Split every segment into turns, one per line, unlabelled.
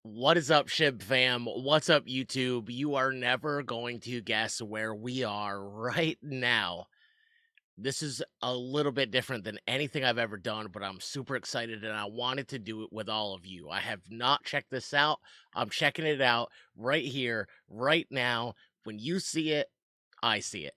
What is up, Shib fam? What's up, YouTube? You are never going to guess where we are right now. This is a little bit different than anything I've ever done, but I'm super excited and I wanted to do it with all of you. I have not checked this out. I'm checking it out right here, right now. When you see it, I see it.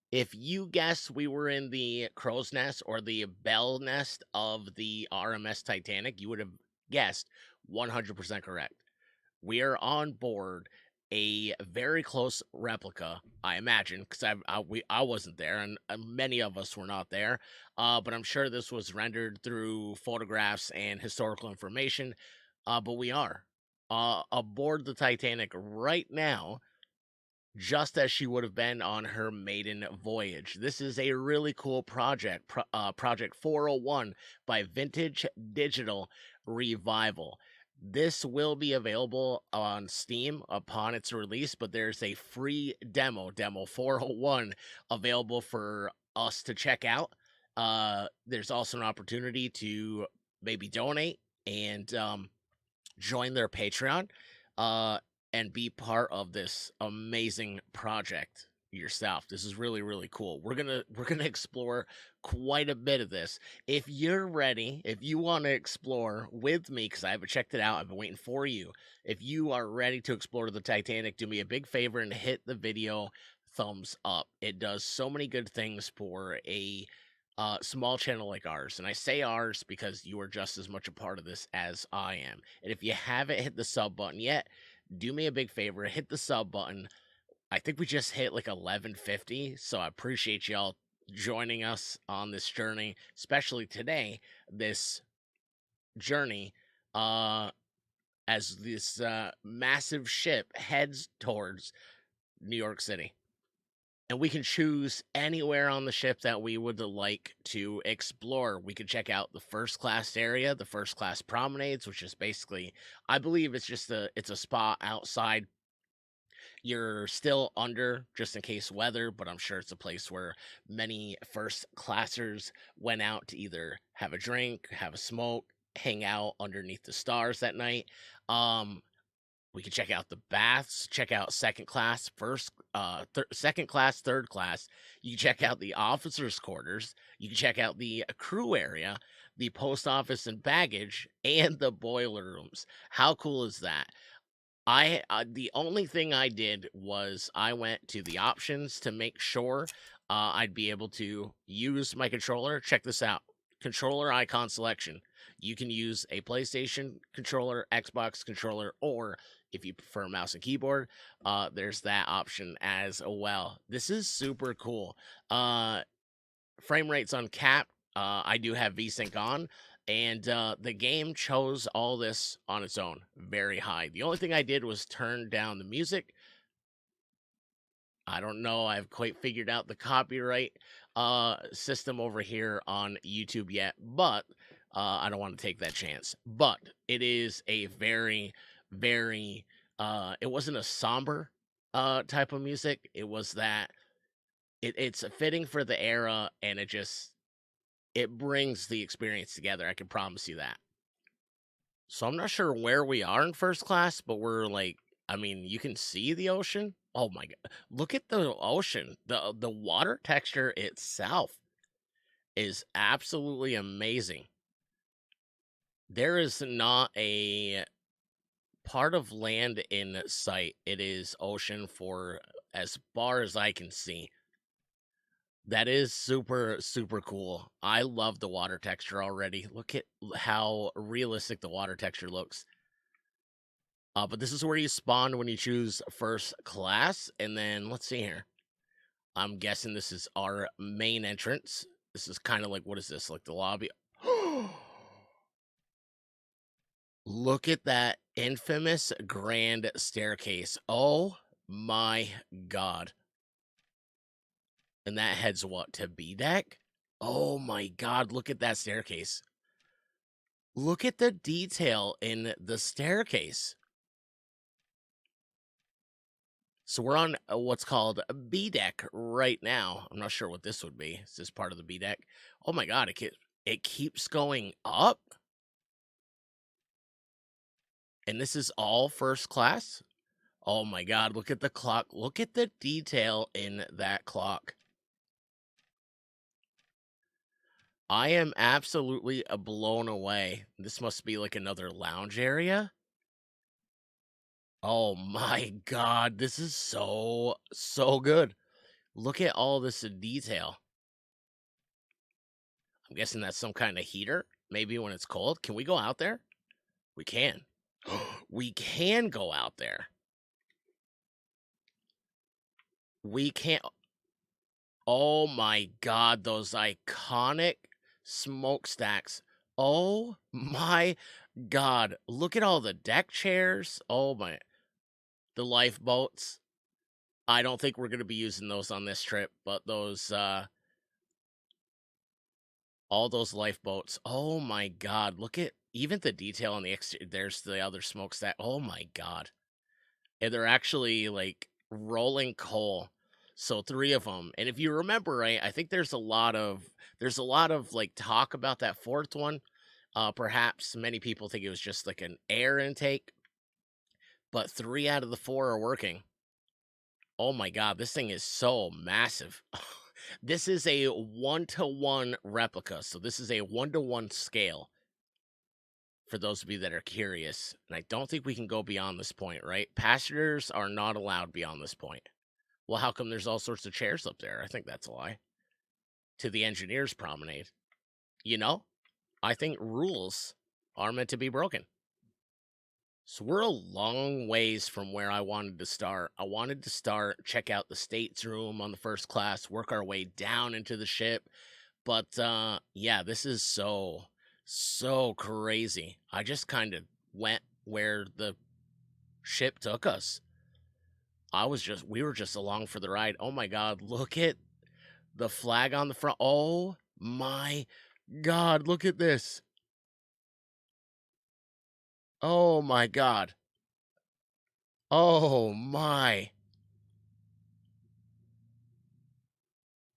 If you guessed we were in the crow's nest or the bell nest of the RMS Titanic, you would have guessed 100% correct. We are on board a very close replica, I imagine, because I wasn't there, and many of us were not there. But I'm sure this was rendered through photographs and historical information. But we are aboard the Titanic right now, just as she would have been on her maiden voyage. This is a really cool project, Project 401 by Vintage Digital Revival. This will be available on Steam upon its release, but there's a free demo 401, available for us to check out. There's also an opportunity to maybe donate and join their Patreon. And be part of this amazing project yourself. This is really, really cool. We're gonna explore quite a bit of this. If you're ready, if you want to explore with me, because I haven't checked it out, I've been waiting for you. If you are ready to explore the Titanic, do me a big favor and hit the video thumbs up. It does so many good things for a small channel like ours. And I say ours because you are just as much a part of this as I am. And if you haven't hit the sub button yet, do me a big favor, hit the sub button. I think we just hit like 1150, so I appreciate y'all joining us on this journey, especially today, this journey, uh, as this massive ship heads towards New York City. And we can choose anywhere on the ship that we would like to explore. We could check out the first class area, the first class promenades, which is basically, I believe it's just it's a spot outside. You're still under just in case weather, but I'm sure it's a place where many first classers went out to either have a drink, have a smoke, hang out underneath the stars that night. Um, we can check out the baths, check out second class, second class, third class. You can check out the officers' quarters. You can check out the crew area, the post office and baggage, and the boiler rooms. How cool is that? The only thing I did was I went to the options to make sure I'd be able to use my controller. Check this out. Controller icon selection. You can use a PlayStation controller, Xbox controller, or if you prefer mouse and keyboard, there's that option as well. This is super cool. Frame rate's uncapped. I do have VSync on, and the game chose all this on its own, very high. The only thing I did was turn down the music. I don't know. I've quite figured out the copyright system over here on YouTube yet, but I don't want to take that chance. But it is a very, very. It wasn't a somber type of music. It was that it's fitting for the era, and it brings the experience together. I can promise you that. So I'm not sure where we are in first class, but we're like, I mean, you can see the ocean. Oh my god. Look at the ocean. The water texture itself is absolutely amazing. There is not a part of land in sight. It is ocean for as far as I can see. That is super, super cool. I love the water texture already. Look at how realistic the water texture looks. But this is where you spawn when you choose first class. And then let's see here. I'm guessing this is our main entrance. This is kind of like, what is this? Like the lobby? Look at that infamous grand staircase. Oh my god. And that heads what, to B deck? Oh my god, look at that staircase. Look at the detail in the staircase. So we're on what's called a B deck right now. I'm not sure what this would be. Is this part of the B deck? Oh my god, it keeps going up. And this is all first class? Oh my god, look at the clock. Look at the detail in that clock. I am absolutely blown away. This must be like another lounge area. Oh my god, this is so good. Look at all this detail. I'm guessing that's some kind of heater, maybe when it's cold. Can we go out there? We can. We can go out there. We can't. Oh my god, those iconic smokestacks. Oh my god. Look at all the deck chairs. Oh my. The lifeboats. I don't think we're going to be using those on this trip, but those all those lifeboats. Oh my god, look at even the detail on the exterior. There's the other smokestack. Oh my god. And they're actually like rolling coal. So three of them. And if you remember right, I think there's a lot of like talk about that fourth one. Perhaps many people think it was just like an air intake, but 3 out of the 4 are working. Oh my god, this thing is so massive. This is a 1-to-1 replica, so this is a 1-to-1 scale for those of you that are curious, and I don't think we can go beyond this point, right? Passengers are not allowed beyond this point. Well, how come there's all sorts of chairs up there? I think that's a lie. To the engineers promenade. You know? I think rules are meant to be broken. So we're a long ways from where I wanted to start. I wanted to start, check out the state's room on the first class, work our way down into the ship. But yeah, this is so crazy. I just kind of went where the ship took us. We were just along for the ride. Oh my god, look at the flag on the front. Oh my god, look at this. Oh my god. Oh my.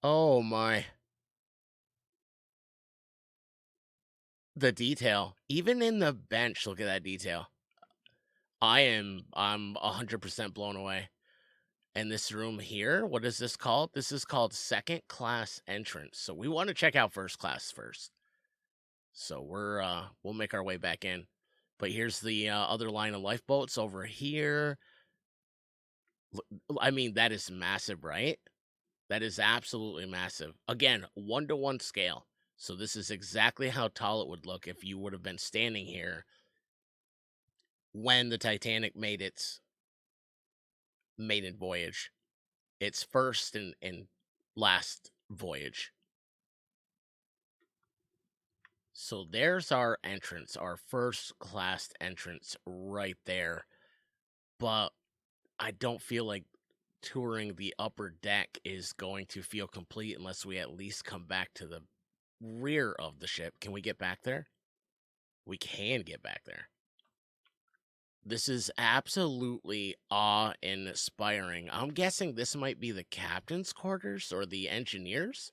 Oh my. The detail. Even in the bench, look at that detail. I'm 100% blown away. And this room here, what is this called? This is called second class entrance. So we want to check out first class first. So we'll make our way back in. But here's the other line of lifeboats over here. I mean, that is massive, right? That is absolutely massive. Again, 1-to-1 scale. So this is exactly how tall it would look if you would have been standing here when the Titanic made its maiden voyage, its first and last voyage. So there's our entrance, our first class entrance right there. But I don't feel like touring the upper deck is going to feel complete unless we at least come back to the rear of the ship. Can we get back there? We can get back there. This is absolutely awe-inspiring. I'm guessing this might be the captain's quarters or the engineers.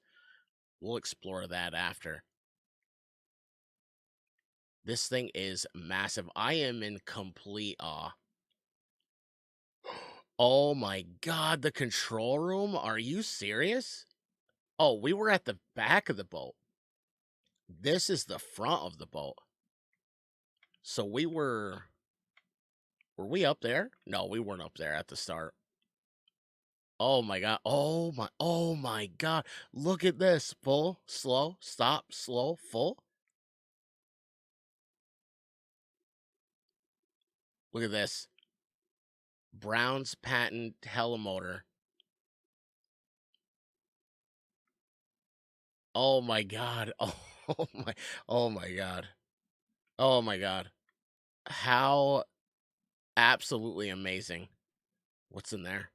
We'll explore that after. This thing is massive. I am in complete awe. Oh my god, the control room? Are you serious? Oh, we were at the back of the boat. This is the front of the boat. So were we up there? No, we weren't up there at the start. Oh my god. Oh my god. Look at this. Full, slow, stop, slow, full. Look at this. Brown's patent telemotor. Oh my god. Oh my oh my god. Oh my god. How absolutely amazing. What's in there?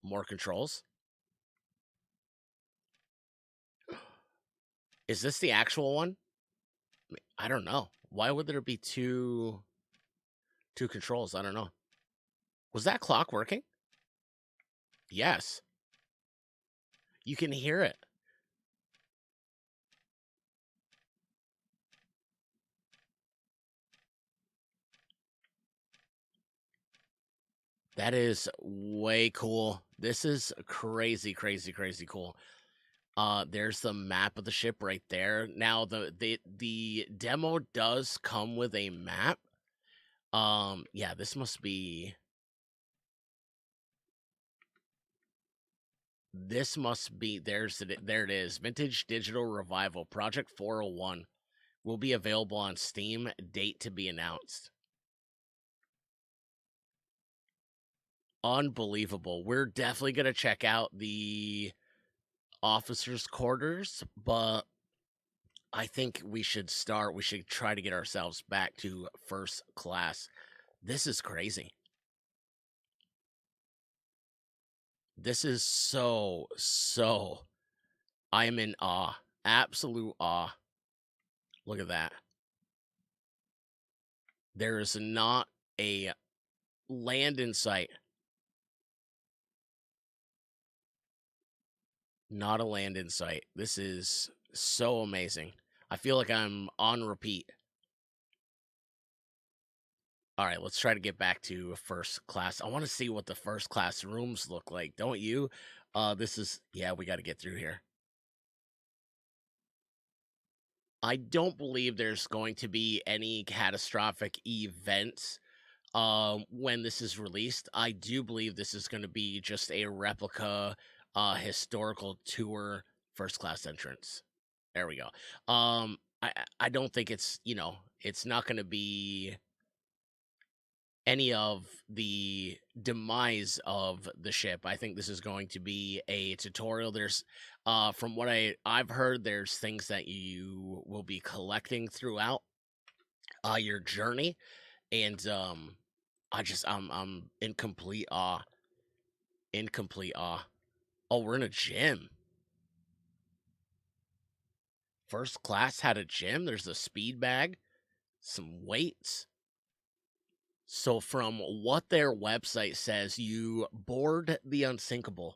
More controls? Is this the actual one? I don't know. Why would there be two controls? I don't know. Was that clock working? Yes. You can hear it. That is way cool. This is crazy, crazy, crazy cool. There's the map of the ship right there. Now the demo does come with a map. Yeah, this must be there it is. Vintage Digital Revival Project 401 will be available on Steam, date to be announced. Unbelievable. We're definitely going to check out the officers' quarters, but I think we should try to get ourselves back to first class. This is crazy. This is so. I am in awe. Absolute awe. Look at that. There is not a land in sight. Not a land in sight. This is so amazing. I feel like I'm on repeat. All right, let's try to get back to first class. I want to see what the first class rooms look like, don't you? Yeah, we got to get through here. I don't believe there's going to be any catastrophic events when this is released. I do believe this is going to be just a replica historical tour first class entrance. There we go. I don't think it's not going to be any of the demise of the ship. I think this is going to be a tutorial. There's from what I've heard, there's things that you will be collecting throughout your journey, and I'm in complete awe. In complete awe. Oh, we're in a gym. First class had a gym. There's a speed bag, some weights. So from what their website says, you board the unsinkable,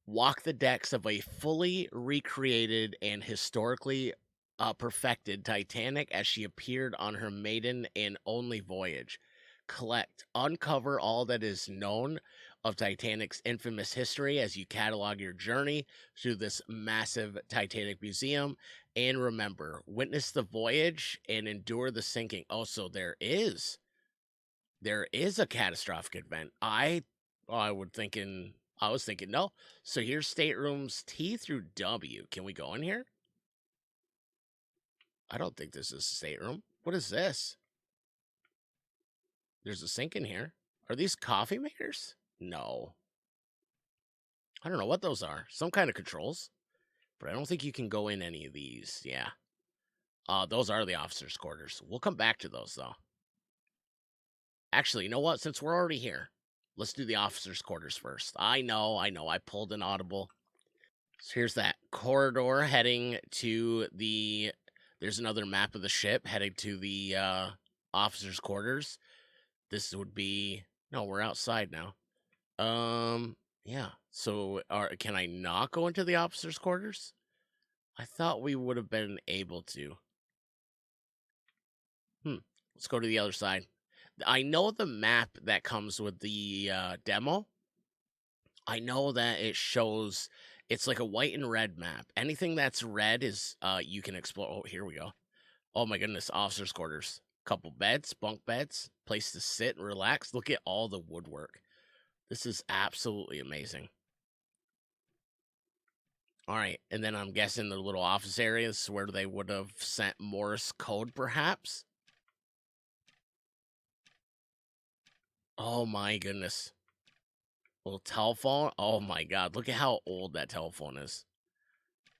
walk the decks of a fully recreated and historically perfected Titanic as she appeared on her maiden and only voyage. Collect, uncover all that is known of Titanic's infamous history as you catalog your journey through this massive Titanic museum. And remember, witness the voyage and endure the sinking. Also, there is a catastrophic event. I was thinking no. So here's staterooms T through W. Can we go in here? I don't think this is a stateroom. What is this? There's a sink in here. Are these coffee makers? No. I don't know what those are. Some kind of controls. But I don't think you can go in any of these. Yeah. Those are the officers' quarters. We'll come back to those though. Actually, you know what? Since we're already here, let's do the officers' quarters first. I know. I pulled an audible. So here's that corridor heading to the. There's another map of the ship heading to the officers' quarters. This would be. No, we're outside now. Yeah. So, can I not go into the officers' quarters? I thought we would have been able to. Let's go to the other side. I know the map that comes with the demo. I know that it shows it's like a white and red map. Anything that's red is you can explore. Oh, here we go. Oh my goodness, officers' quarters. Couple beds, bunk beds, place to sit and relax. Look at all the woodwork. This is absolutely amazing. All right, and then I'm guessing the little office areas where they would have sent Morse code, perhaps. Oh my goodness. Little telephone. Oh my god, look at how old that telephone is.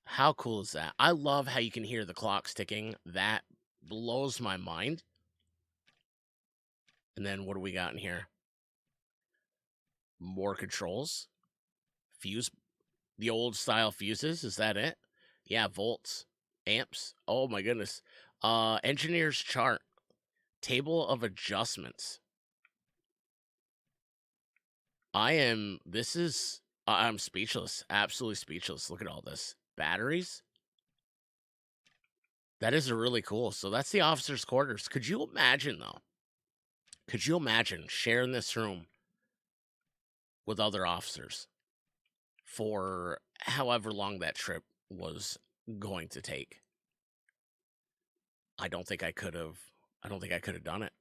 How cool is that? I love how you can hear the clocks ticking. That blows my mind. And then what do we got in here? More controls. Fuse, the old style fuses. Is that it? Yeah, volts, amps. Oh my goodness. Engineer's chart. Table of adjustments. I'm speechless. Absolutely speechless. Look at all this. Batteries. That is really cool. So that's the officers' quarters. Could you imagine, though? Could you imagine sharing this room with other officers for however long that trip was going to take? I don't think I could have. I don't think I could have done it.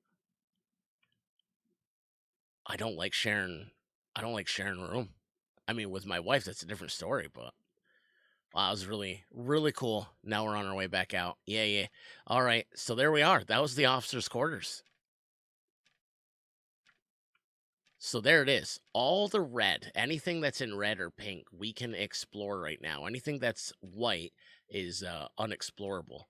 I don't like sharing. I don't like sharing a room. I mean, with my wife, that's a different story. But wow, it was really, really cool. Now we're on our way back out. Yeah, yeah. All right. So there we are. That was the officers' quarters. So there it is. All the red, anything that's in red or pink, we can explore right now. Anything that's white is unexplorable.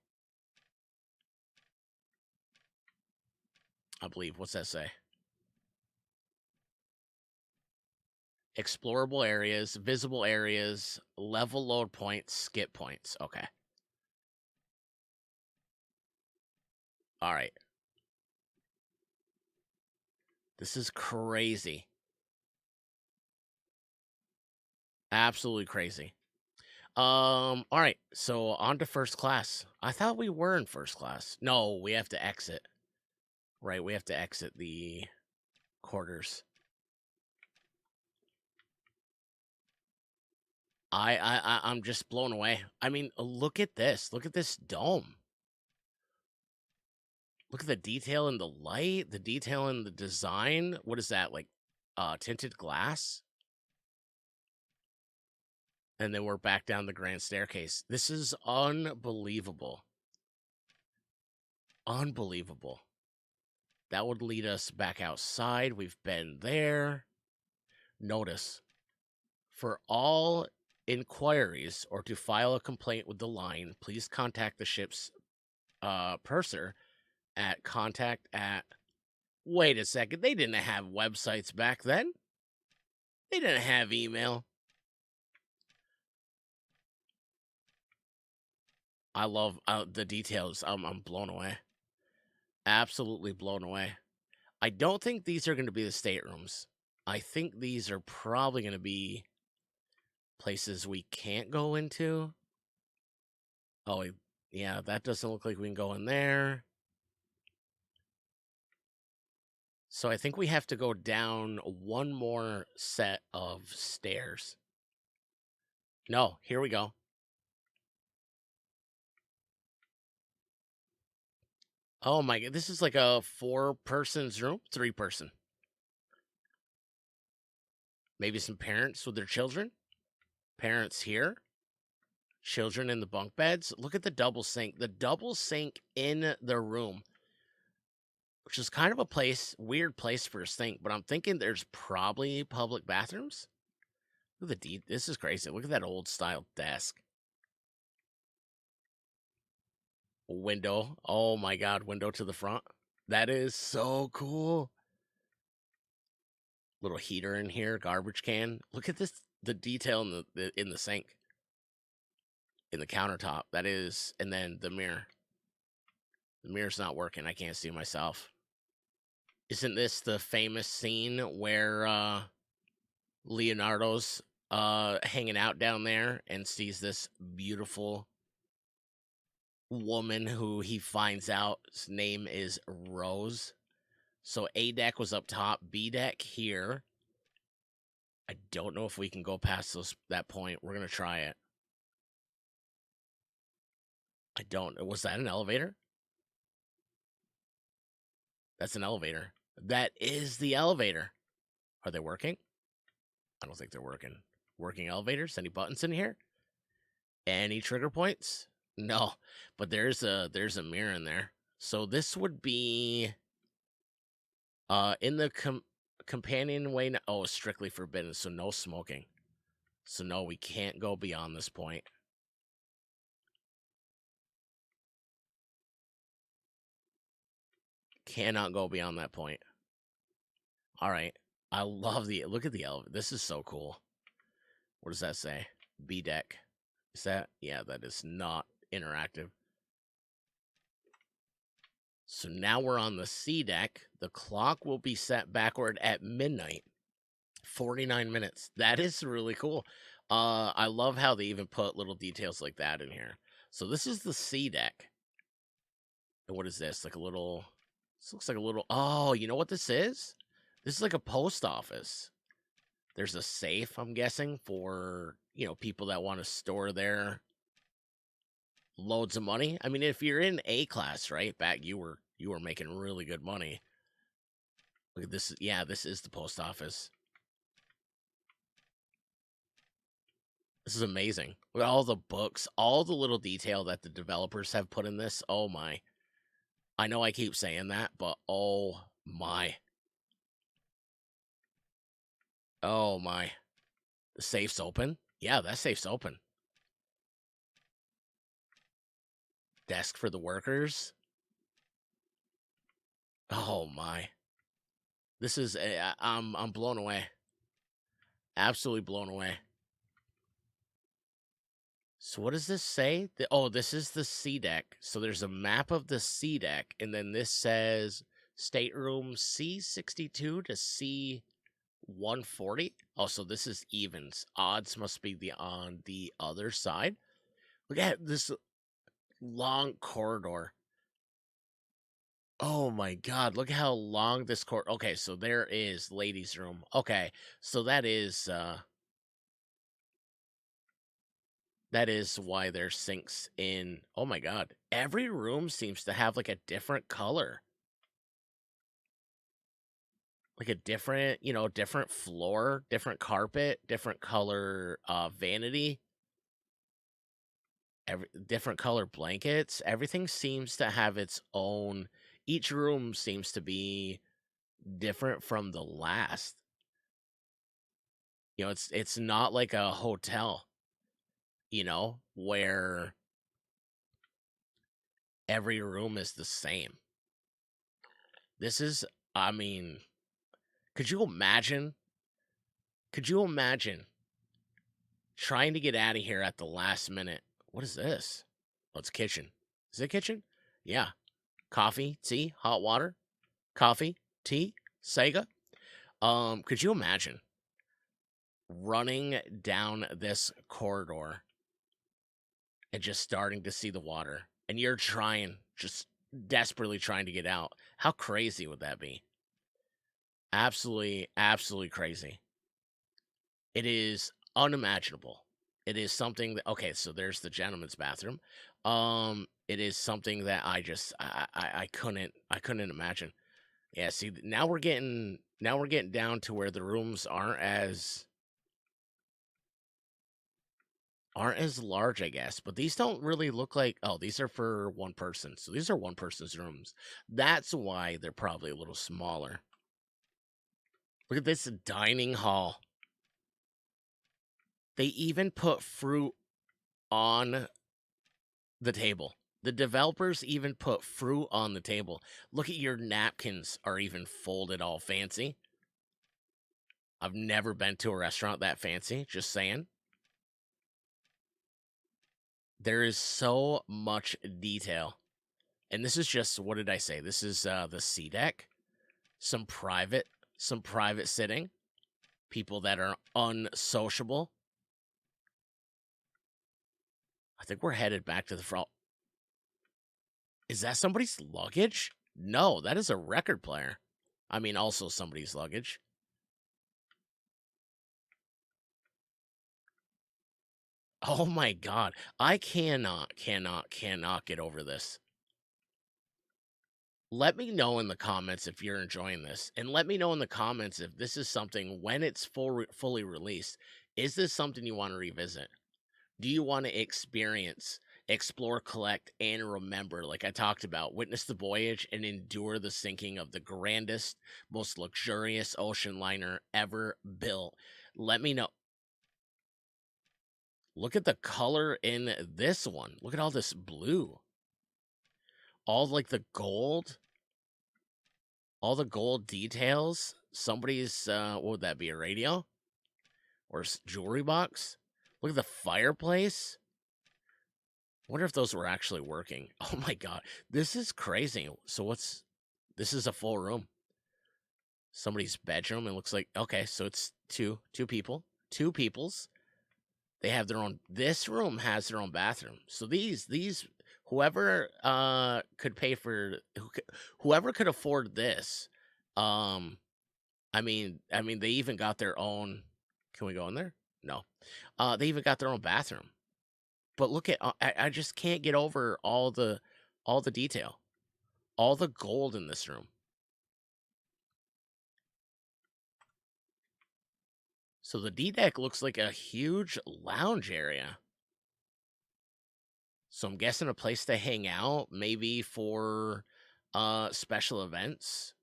I believe. What's that say? Explorable areas, visible areas, level load points, skip points. Okay. All right. This is crazy. Absolutely crazy. All right. So on to first class. I thought we were in first class. No, we have to exit. Right, we have to exit the quarters. I'm just blown away. I mean, look at this. Look at this dome. Look at the detail in the light, the detail in the design. What is that, like tinted glass? And then we're back down the grand staircase. This is unbelievable. Unbelievable. That would lead us back outside. We've been there. Notice, for all inquiries or to file a complaint with the line, please contact the ship's purser at contact at. Wait a second, they didn't have websites back then. They didn't have email. I love the details. I'm blown away. Absolutely blown away. I don't think these are going to be the staterooms. I think these are probably going to be places we can't go into. Oh, yeah, that doesn't look like we can go in there. So I think we have to go down one more set of stairs. No, here we go. Oh my god, this is like a 4-person's room, 3-person. Maybe some parents with their children. Parents here. Children in the bunk beds. Look at the double sink. The double sink in the room, which is kind of a weird place for a sink, but I'm thinking there's probably public bathrooms. Look at this is crazy. Look at that old style desk. Window. Oh my god, window to the front. That is so cool. Little heater in here, garbage can. Look at this, the detail in the sink, in the countertop. That is, and then the mirror. The mirror's not working. I can't see myself. Isn't this the famous scene where Leonardo's hanging out down there and sees this beautiful woman who he finds out his name is Rose? So A deck was up top, B deck here. I don't know if we can go past that point. We're gonna try it. I don't. Was that an elevator? That's an elevator. That is the elevator. Are they working? I don't think they're working. Working elevators? Any buttons in here? Any trigger points? No, but there's a mirror in there. So this would be in the companionway. Oh, strictly forbidden. So no smoking. So no, we can't go beyond this point. Cannot go beyond that point. All right. I love look at the elevator. This is so cool. What does that say? B deck. Is that? Yeah, that is not interactive. So now we're on the C deck. The clock will be set backward at midnight. 49 minutes. That is really cool. I love how they even put little details like that in here. So this is the C deck. And what is this? Like a little, this looks like a little, oh, you know what this is? This is like a post office. There's a safe, I'm guessing, for, people that want to store their loads of money. I mean, if you're in A class, right? Back you were making really good money. Look at this. Yeah, this is the post office. This is amazing. Look at all the books, all the little detail that the developers have put in this. Oh my. I know I keep saying that, but oh my. Oh my. The safe's open? Yeah, that safe's open. Desk for the workers? Oh my. This is I'm blown away. Absolutely blown away. So what does this say? Oh, this is the C deck. So there's a map of the C deck, and then this says stateroom C62 to C140. Oh, so this is evens. Odds must be on the other side. Look at this long corridor. Oh my god, look how long this okay, so there is ladies' room. Okay, so that is why there's sinks in. Oh my god. Every room seems to have like a different color. Like a different, different floor, different carpet, different color vanity, different color blankets. Everything seems to have its own, each room seems to be different from the last. It's not like a hotel, where every room is the same. This is, I mean, could you imagine? Could you imagine trying to get out of here at the last minute? What is this? Oh, it's kitchen. Is it kitchen? Yeah. Coffee, tea, hot water, coffee, tea, Sega. Could you imagine running down this corridor and just starting to see the water, and you're just desperately trying to get out? How crazy would that be? Absolutely, absolutely crazy. It is unimaginable. It is something that, okay, so there's the gentleman's bathroom. It is something that I couldn't imagine. Yeah, see, now we're getting down to where the rooms aren't as large, I guess, but these don't really look like, oh, these are for one person. So these are one person's rooms. That's why they're probably a little smaller. Look at this dining hall. They even put fruit on the table. The developers even put fruit on the table. Look at your napkins are even folded all fancy. I've never been to a restaurant that fancy, just saying. There is so much detail. And this is just, what did I say? This is the C deck. Some private sitting. People that are unsociable. I think we're headed back to the front. Is that somebody's luggage? No, that is a record player. I mean, also somebody's luggage. Oh my god. I cannot get over this. Let me know in the comments if you're enjoying this. And let me know in the comments if this is something, when it's fully released, is this something you want to revisit? Do you want to experience, explore, collect, and remember, like I talked about, witness the voyage and endure the sinking of the grandest, most luxurious ocean liner ever built? Let me know. Look at the color in this one. Look at all this blue. All like the gold. All the gold details. somebody's, what would that be, a radio? Or jewelry box? Look at the fireplace. Wonder if those were actually working. Oh my god, this is crazy. So this is a full room. Somebody's bedroom. It looks like, okay, so it's two people, two peoples. They have their own. This room has their own bathroom. So these whoever could pay for whoever could afford this. Um, I mean, they even got their own. Can we go in there? No. They even got their own bathroom. But look at I just can't get over all the detail, all the gold in this room. So the D deck looks like a huge lounge area. So I'm guessing a place to hang out, maybe for special events.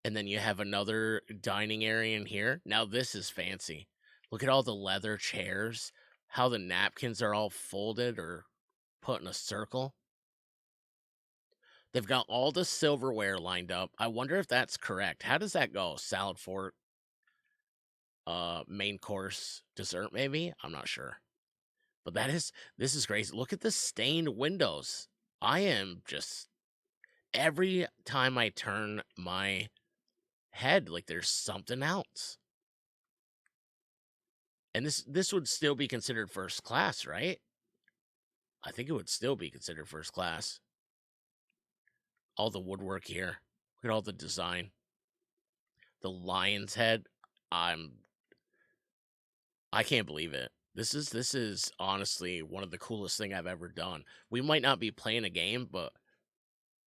And then you have another dining area in here. Now this is fancy. Look at all the leather chairs, how the napkins are all folded or put in a circle. They've got all the silverware lined up. I wonder if that's correct. How does that go? Salad fork, main course, dessert maybe? I'm not sure. But this is crazy. Look at the stained windows. I am just every time I turn my head like there's something else. And this would still be considered first class, right? I think it would still be considered first class. All the woodwork here. Look at all the design. The lion's head. I'm I can't believe it. This is honestly one of the coolest thing I've ever done. We might not be playing a game, but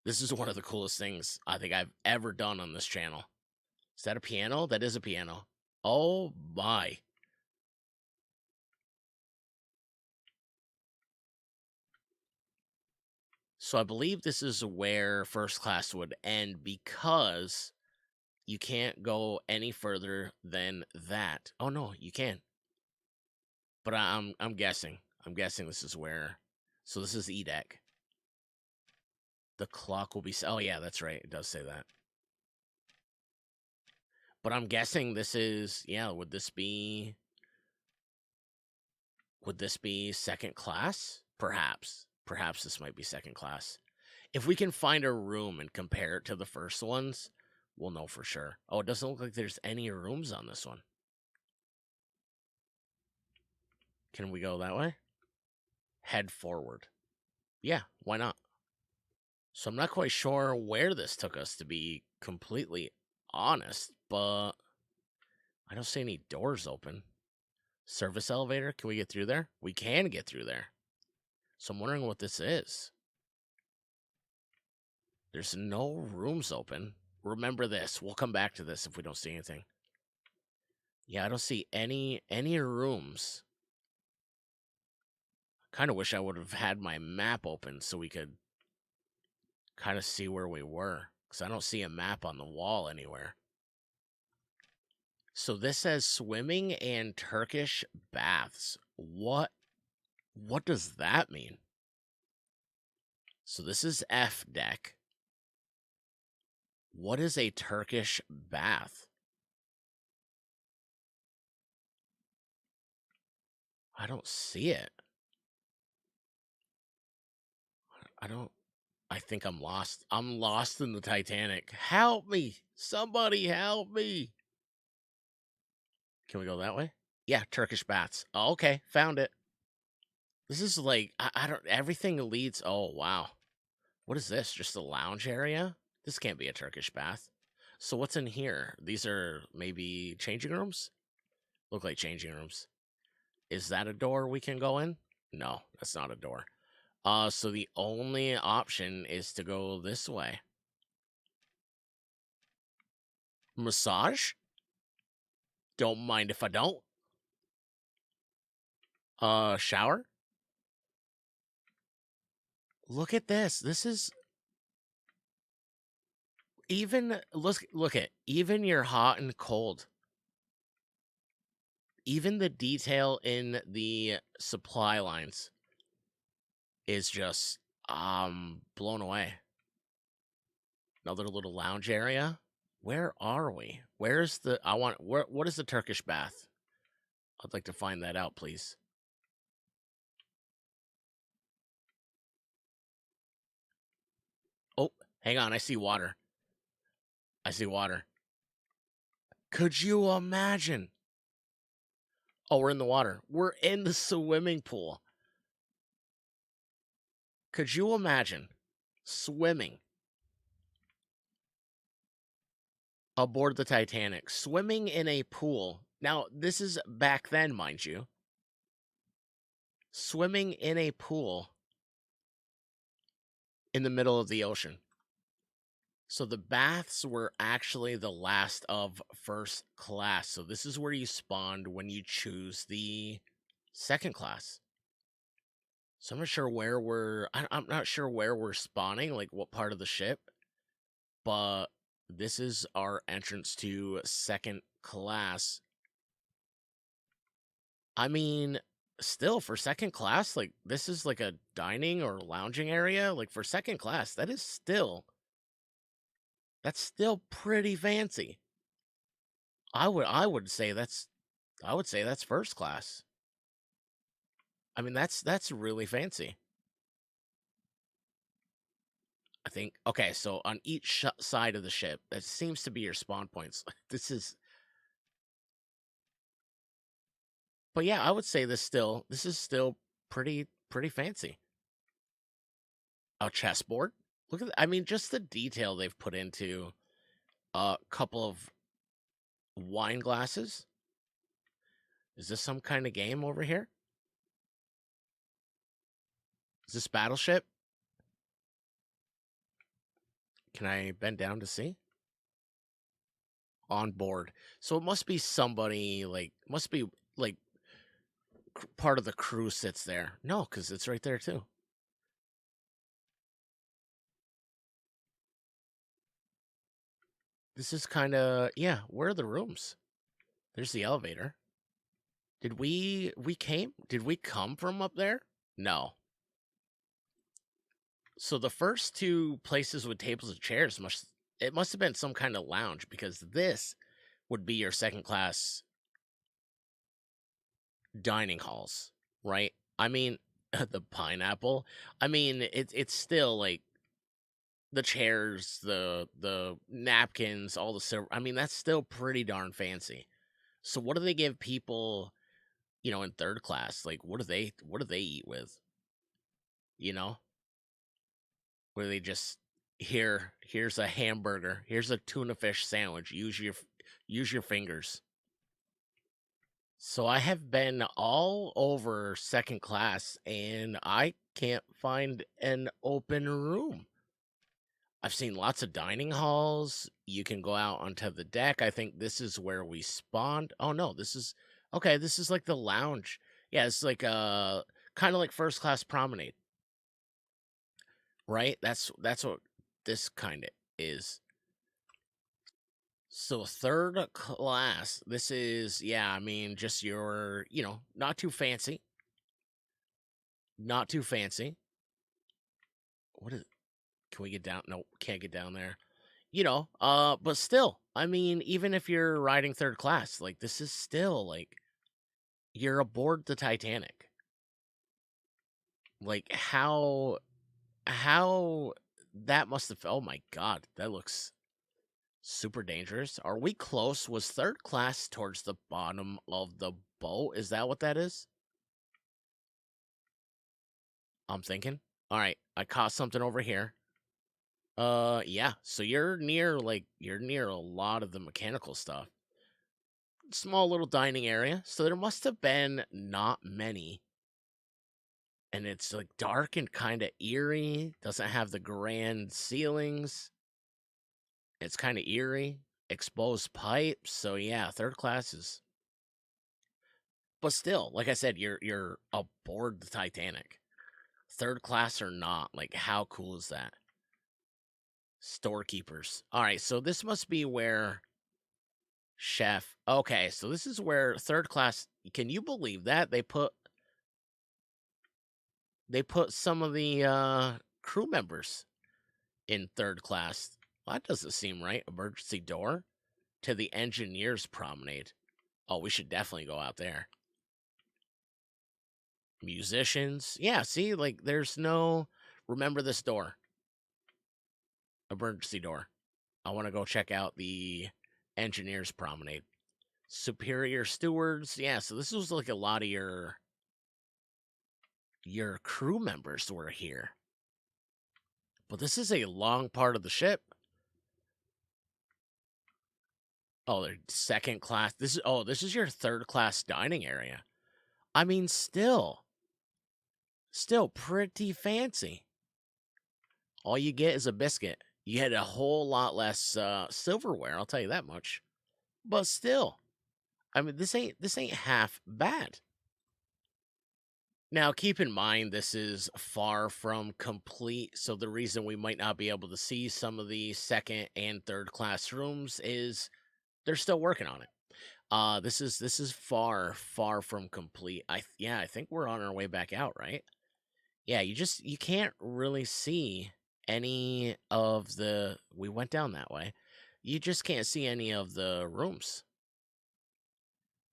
this is one of the coolest things I think I've ever done on this channel. Is that a piano? That is a piano. Oh my. So I believe this is where first class would end because you can't go any further than that. Oh no, you can. But I'm guessing. I'm guessing this is where. So this is E deck. The clock will be. Oh yeah, that's right. It does say that. But I'm guessing this is. Yeah. Would this be second class? Perhaps. Perhaps this might be second class. If we can find a room and compare it to the first ones, we'll know for sure. Oh, it doesn't look like there's any rooms on this one. Can we go that way? Head forward. Yeah, why not? So I'm not quite sure where this took us, to be completely honest, but I don't see any doors open. Service elevator? Can we get through there? We can get through there. So I'm wondering what this is. There's no rooms open. Remember this. We'll come back to this if we don't see anything. Yeah, I don't see any rooms. Kind of wish I would have had my map open so we could kind of see where we were, because I don't see a map on the wall anywhere. So this says swimming and Turkish baths. What does that mean? So this is F deck. What is a Turkish bath? I don't see it. I think I'm lost. I'm lost in the Titanic. Help me. Somebody help me. Can we go that way? Yeah, Turkish baths. Oh, okay, found it. This is like I don't everything leads. Oh, wow. What is this? Just a lounge area? This can't be a Turkish bath. So what's in here? These are maybe changing rooms? Look like changing rooms. Is that a door we can go in? No, that's not a door. So the only option is to go this way. Massage? Don't mind if I don't. Shower? Look at this. This is even look at even your hot and cold. Even the detail in the supply lines is just blown away. Another little lounge area. Where are we? Where's the I want where what is the Turkish bath? I'd like to find that out, please. Oh, hang on, I see water. I see water. Could you imagine? Oh, we're in the water. We're in the swimming pool. Could you imagine swimming aboard the Titanic, swimming in a pool? Now, this is back then, mind you. Swimming in a pool in the middle of the ocean. So the baths were actually the last of first class. So this is where you spawned when you choose the second class. So I'm not sure where I'm not sure where we're spawning, like what part of the ship, but this is our entrance to second class. I mean, still for second class, like this is like a dining or lounging area. Like for second class, that's still pretty fancy. I would say that's first class. I mean, that's really fancy. I think okay, so on each side of the ship, that seems to be your spawn points. This is but yeah, I would say this is still pretty fancy. A chessboard. Look at I mean, just the detail they've put into a couple of wine glasses. Is this some kind of game over here? Is this Battleship? Can I bend down to see? On board. So it must be somebody like must be like part of the crew sits there. No, because it's right there too. This is kind of yeah. Where are the rooms? There's the elevator. Did we come from up there? No. So the first two places with tables and chairs must have been some kind of lounge because this would be your second class dining halls, right? I mean, the pineapple. I mean, it's still like the chairs, the napkins, all the silver. I mean, that's still pretty darn fancy. So what do they give people, in third class? Like what do they eat with? You know? Where they just here's a hamburger, here's a tuna fish sandwich. Use your fingers. So I have been all over second class and I can't find an open room. I've seen lots of dining halls. You can go out onto the deck. I think this is where we spawned. Oh no, this is okay. This is like the lounge. Yeah, it's like kind of like first class promenade, right? That's what this kind of is. So third class. This is yeah. I mean, just your not too fancy, not too fancy. What is? Can we get down? No, can't get down there. But still, I mean, even if you're riding third class, like this is still like you're aboard the Titanic. Like how that must have oh my god, that looks super dangerous. Are we close? Was third class towards the bottom of the boat? Is that what that is? I'm thinking. All right, I caught something over here. Yeah. So you're near a lot of the mechanical stuff. Small little dining area. So there must have been not many. And it's like dark and kind of eerie. Doesn't have the grand ceilings. It's kind of eerie. Exposed pipes. So yeah, third class is. But still, like I said, you're aboard the Titanic. Third class or not, like how cool is that? Storekeepers. All right, so this must be where chef. Okay, so this is where third class. Can you believe that they put some of the crew members in third class? Well, that doesn't seem right. Emergency door to the engineer's promenade. Oh, we should definitely go out there. Musicians. Yeah, see, like there's no remember this door. Emergency door. I want to go check out the engineer's promenade. Superior stewards. Yeah, so this was like a lot of your crew members were here. But this is a long part of the ship. Oh, they're second class. This is your third class dining area. I mean, still pretty fancy. All you get is a biscuit. You had a whole lot less silverware, I'll tell you that much. But still, I mean, this ain't half bad. Now, keep in mind this is far from complete, so the reason we might not be able to see some of the second and third class rooms is they're still working on it. This is far from complete. I think we're on our way back out, right? Yeah, you can't really see any of the we went down that way. You just can't see any of the rooms.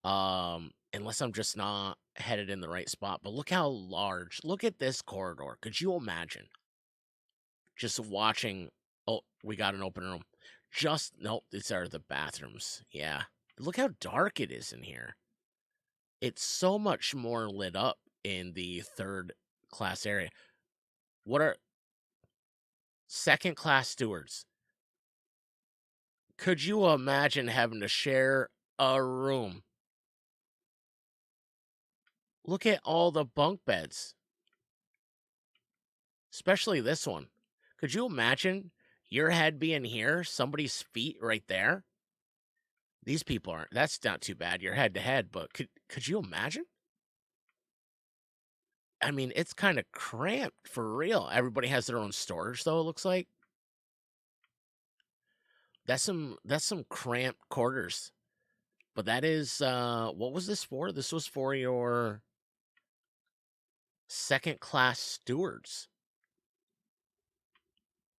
Unless I'm just not headed in the right spot. But look how large. Look at this corridor. Could you imagine just watching? Oh, we got an open room. Just nope, these are the bathrooms. Yeah. Look how dark it is in here. It's so much more lit up in the third class area. What are second class stewards? Could you imagine having to share a room? Look at all the bunk beds, especially this one. Could you imagine your head being here, somebody's feet right there? These people aren't. That's not too bad. You're head to head, but could you imagine? I mean, it's kind of cramped for real. Everybody has their own storage, though. It looks like that's some cramped quarters. But that is what was this for? This was for your second class stewards.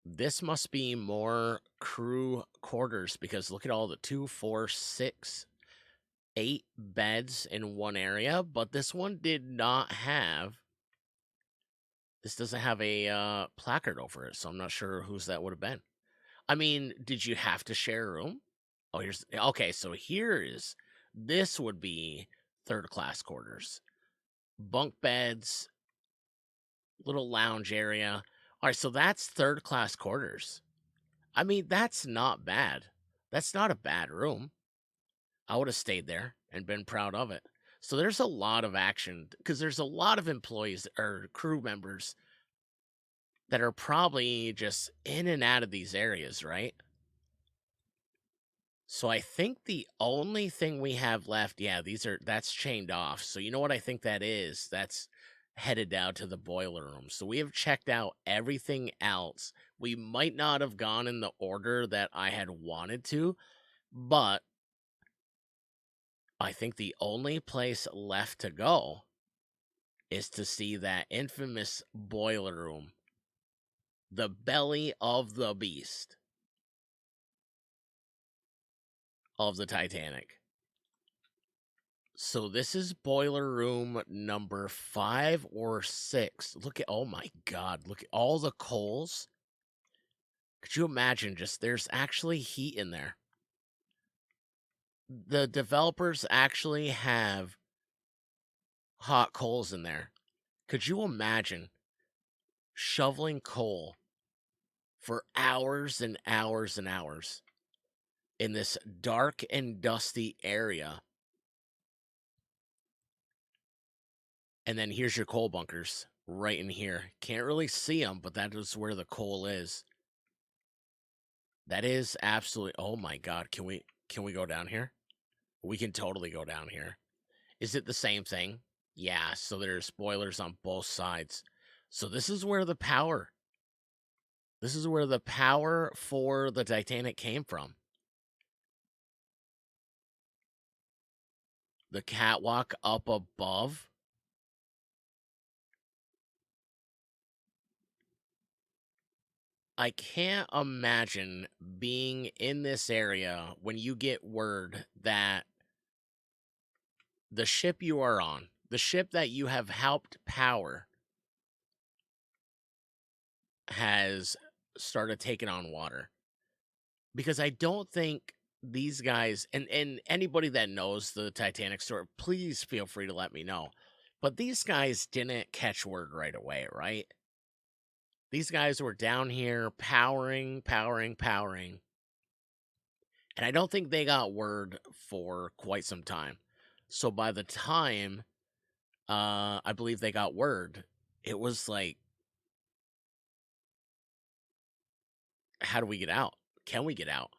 This must be more crew quarters because look at all the 2, 4, 6, 8 beds in one area. But this one did not have. This doesn't have a placard over it, so I'm not sure whose that would have been. I mean, did you have to share a room? Oh, here's okay. So here is this would be third class quarters, bunk beds, little lounge area. All right, so that's third class quarters. I mean, that's not bad. That's not a bad room. I would have stayed there and been proud of it. So there's a lot of action because there's a lot of employees or crew members that are probably just in and out of these areas, right? So I think the only thing we have left, yeah, that's chained off. So you know what I think that is? That's headed down to the boiler room. So we have checked out everything else. We might not have gone in the order that I had wanted to, but I think the only place left to go is to see that infamous boiler room, the belly of the beast of the Titanic. So this is boiler room number 5 or 6. Look at, oh my God, look at all the coals. Could you imagine just there's actually heat in there? The developers actually have hot coals in there. Could you imagine shoveling coal for hours and hours and hours in this dark and dusty area? And then here's your coal bunkers right in here. Can't really see them, but that is where the coal is. That is absolutely, oh my God. Can we go down here? We can totally go down here. Is it the same thing? Yeah, so there's boilers on both sides. So this is where the power for the Titanic came from. The catwalk up above. I can't imagine being in this area when you get word that the ship you are on, the ship that you have helped power, has started taking on water. Because I don't think these guys, and anybody that knows the Titanic story, please feel free to let me know. But these guys didn't catch word right away, right? These guys were down here powering, powering, powering. And I don't think they got word for quite some time. So by the time I believe they got word, it was like, how do we get out? Can we get out?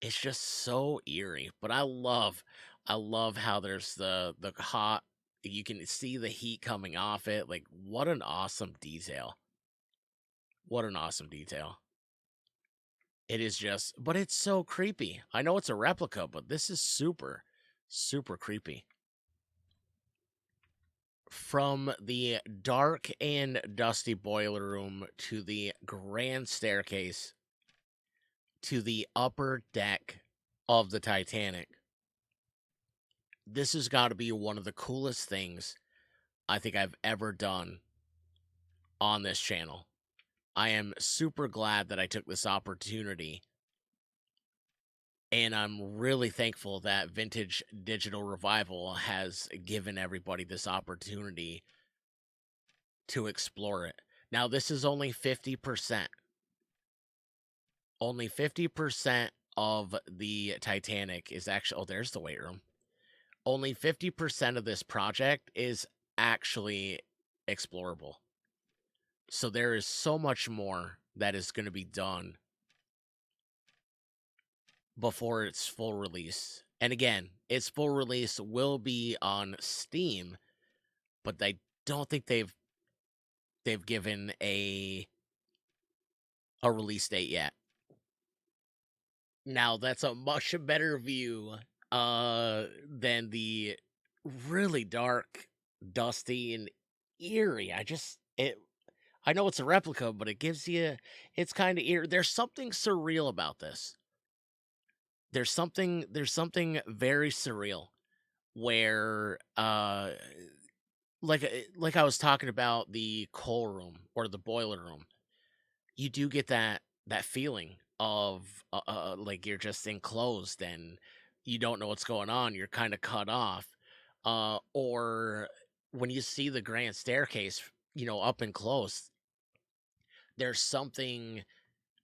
It's just so eerie, but I love how there's the hot, you can see the heat coming off it. Like, what an awesome detail. What an awesome detail. It is just, but it's so creepy. I know it's a replica, but this is super, super creepy. From the dark and dusty boiler room to the grand staircase to the upper deck of the Titanic, this has got to be one of the coolest things I think I've ever done on this channel. I am super glad that I took this opportunity, and I'm really thankful that Vintage Digital Revival has given everybody this opportunity to explore it. Now, this is only 50%. Only 50% of the Titanic is actually, oh, there's the weight room. Only 50% of this project is actually explorable. So there is so much more that is going to be done before its full release. And again, its full release will be on Steam, but I don't think they've given a release date yet. Now, that's a much better view than the really dark, dusty, and eerie. I know it's a replica, but it gives you, it's kind of eerie. There's something surreal about this. There's something very surreal where like I was talking about the coal room or the boiler room. You do get that feeling of like you're just enclosed and you don't know what's going on. You're kind of cut off. Or when you see the grand staircase, up and close, there's something,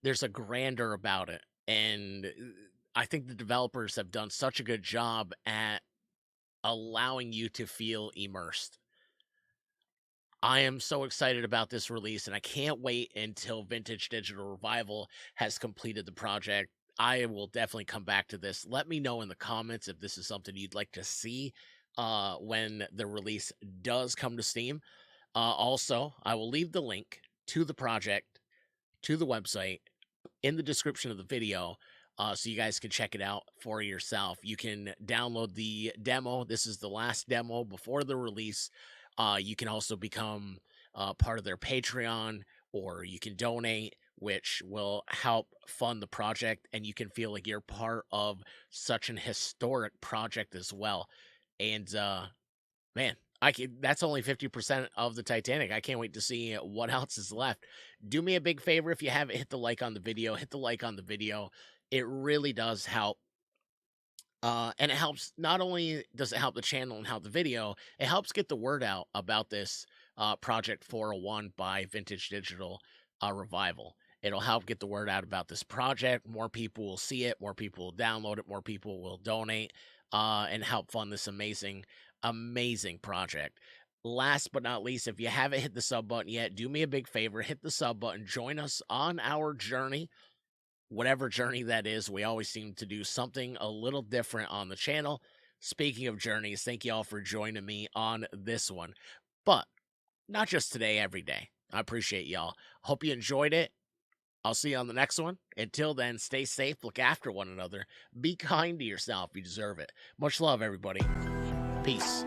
there's a grandeur about it. And I think the developers have done such a good job at allowing you to feel immersed. I am so excited about this release, and I can't wait until Vintage Digital Revival has completed the project. I will definitely come back to this. Let me know in the comments if this is something you'd like to see when the release does come to Steam. Also, I will leave the link to the project, to the website, in the description of the video, so you guys can check it out for yourself. You can download the demo. This is the last demo before the release. You can also become part of their Patreon, or you can donate, which will help fund the project, and you can feel like you're part of such an historic project as well. And man, that's only 50% of the Titanic. I can't wait to see what else is left. Do me a big favor, if you haven't hit the like on the video, hit the like on the video. It really does help. And it helps, not only does it help the channel and help the video, it helps get the word out about this Project 401 by Vintage Digital Revival. It'll help get the word out about this project. More people will see it, more people will download it, more people will donate and help fund this amazing, amazing project. Last but not least, if you haven't hit the sub button yet, do me a big favor, hit the sub button, join us on our journey. Whatever journey that is, we always seem to do something a little different on the channel. Speaking of journeys, thank you all for joining me on this one. But not just today, every day. I appreciate y'all. Hope you enjoyed it. I'll see you on the next one. Until then, stay safe, look after one another, be kind to yourself. You deserve it. Much love, everybody. Peace.